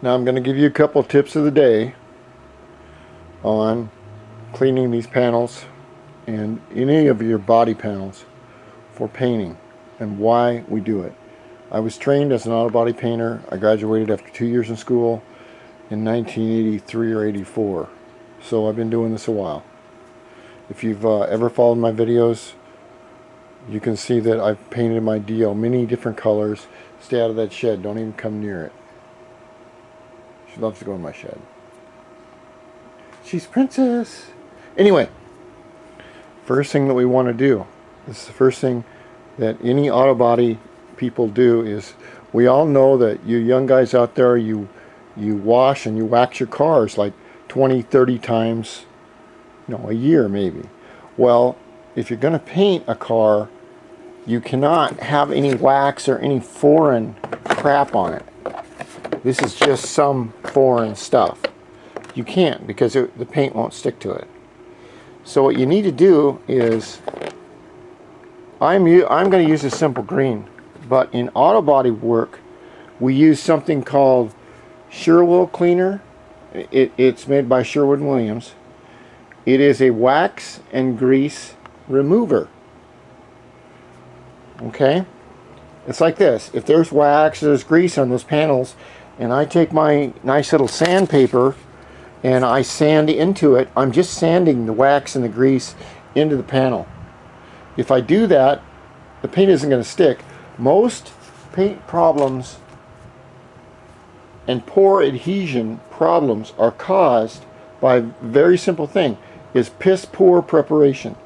Now I'm going to give you a couple tips of the day on cleaning these panels and any of your body panels for painting and why we do it. I was trained as an auto body painter. I graduated after 2 years in school in 1983 or 84. So I've been doing this a while. If you've ever followed my videos, you can see that I've painted my DIO many different colors. Stay out of that shed. Don't even come near it. She loves to go in my shed. She's princess. Anyway, first thing that we want to do, this is the first thing that any auto body people do, is we all know that you young guys out there, you wash and you wax your cars like 20, 30 times, a year maybe. Well, if you're going to paint a car, you cannot have any wax or any foreign crap on it. This is just some foreign stuff. You can't, because the paint won't stick to it. So what you need to do is, I'm going to use a simple green, but in auto body work we use something called Sherwood cleaner. It's made by Sherwood Williams. It is a wax and grease remover. Okay, it's like this. If there's wax, there's grease on those panels, and I take my nice little sandpaper and I sand into it, I'm just sanding the wax and the grease into the panel. If I do that, the paint isn't going to stick. Most paint problems and poor adhesion problems are caused by a very simple thing, is piss poor preparation.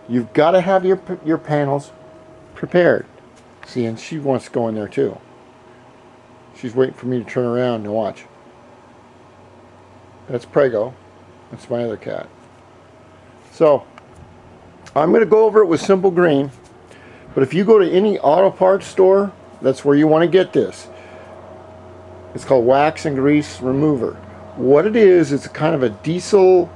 You've got to have your panels prepared. See, and she wants to go in there too. She's waiting for me to turn around and watch. That's Prego. That's my other cat. So I'm going to go over it with simple green, but if you go to any auto parts store, that's where you want to get this. It's called wax and grease remover. What it is, it's kind of a diesel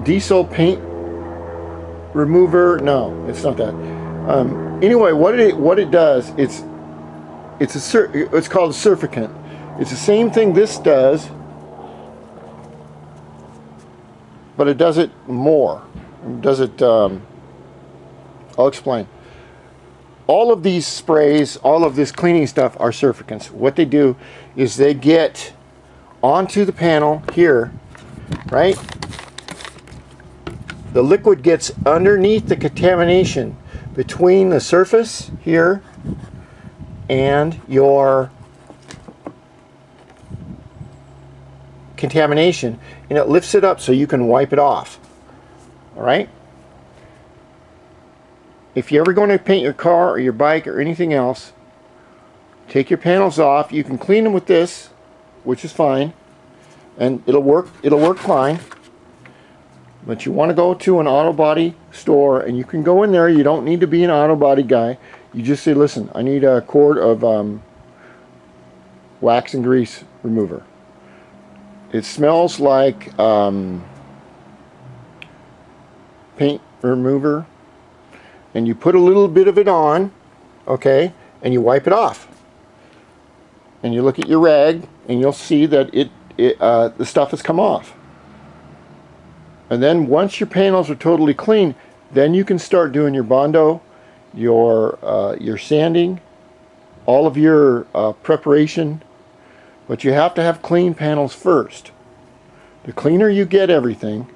diesel paint remover. No, it's not that. Anyway, what it does, it's called a surfactant. It's the same thing this does, but it does it more. It does it. I'll explain. All of these sprays, all of this cleaning stuff are surfactants. What they do is they get onto the panel here, right? The liquid gets underneath the contamination between the surface here and your contamination, and it lifts it up so you can wipe it off. All right? If you're ever going to paint your car or your bike or anything else, take your panels off. You can clean them with this, which is fine, and it'll work fine. But you want to go to an auto body store, and you can go in there. You don't need to be an auto body guy. You just say, listen, I need a quart of wax and grease remover. It smells like paint remover, and you put a little bit of it on, okay, and you wipe it off. And you look at your rag, and you'll see that the stuff has come off. And then once your panels are totally clean, then you can start doing your Bondo, your sanding, all of your preparation. But you have to have clean panels first. The cleaner you get everything,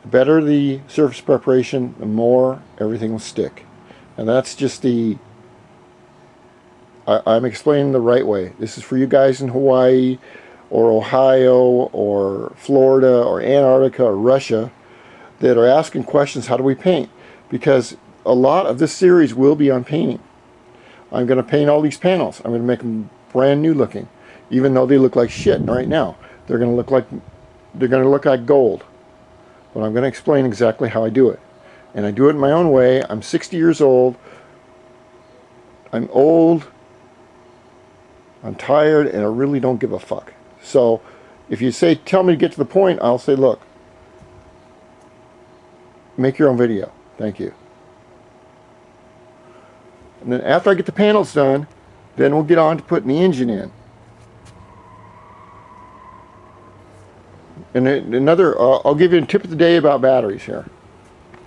the better the surface preparation, the more everything will stick. And that's just I'm explaining the right way. This is for you guys in Hawaii or Ohio or Florida or Antarctica or Russia that are asking questions, how do we paint? Because a lot of this series will be on painting. I'm going to paint all these panels. I'm going to make them brand new looking, even though they look like shit right now. They're going to look like gold. But I'm going to explain exactly how I do it. And I do it in my own way. I'm 60 years old. I'm old. I'm tired, and I really don't give a fuck. So if you say, tell me to get to the point, I'll say, look, make your own video. Thank you. And then after I get the panels done, then we'll get on to putting the engine in. And another, I'll give you a tip of the day about batteries here.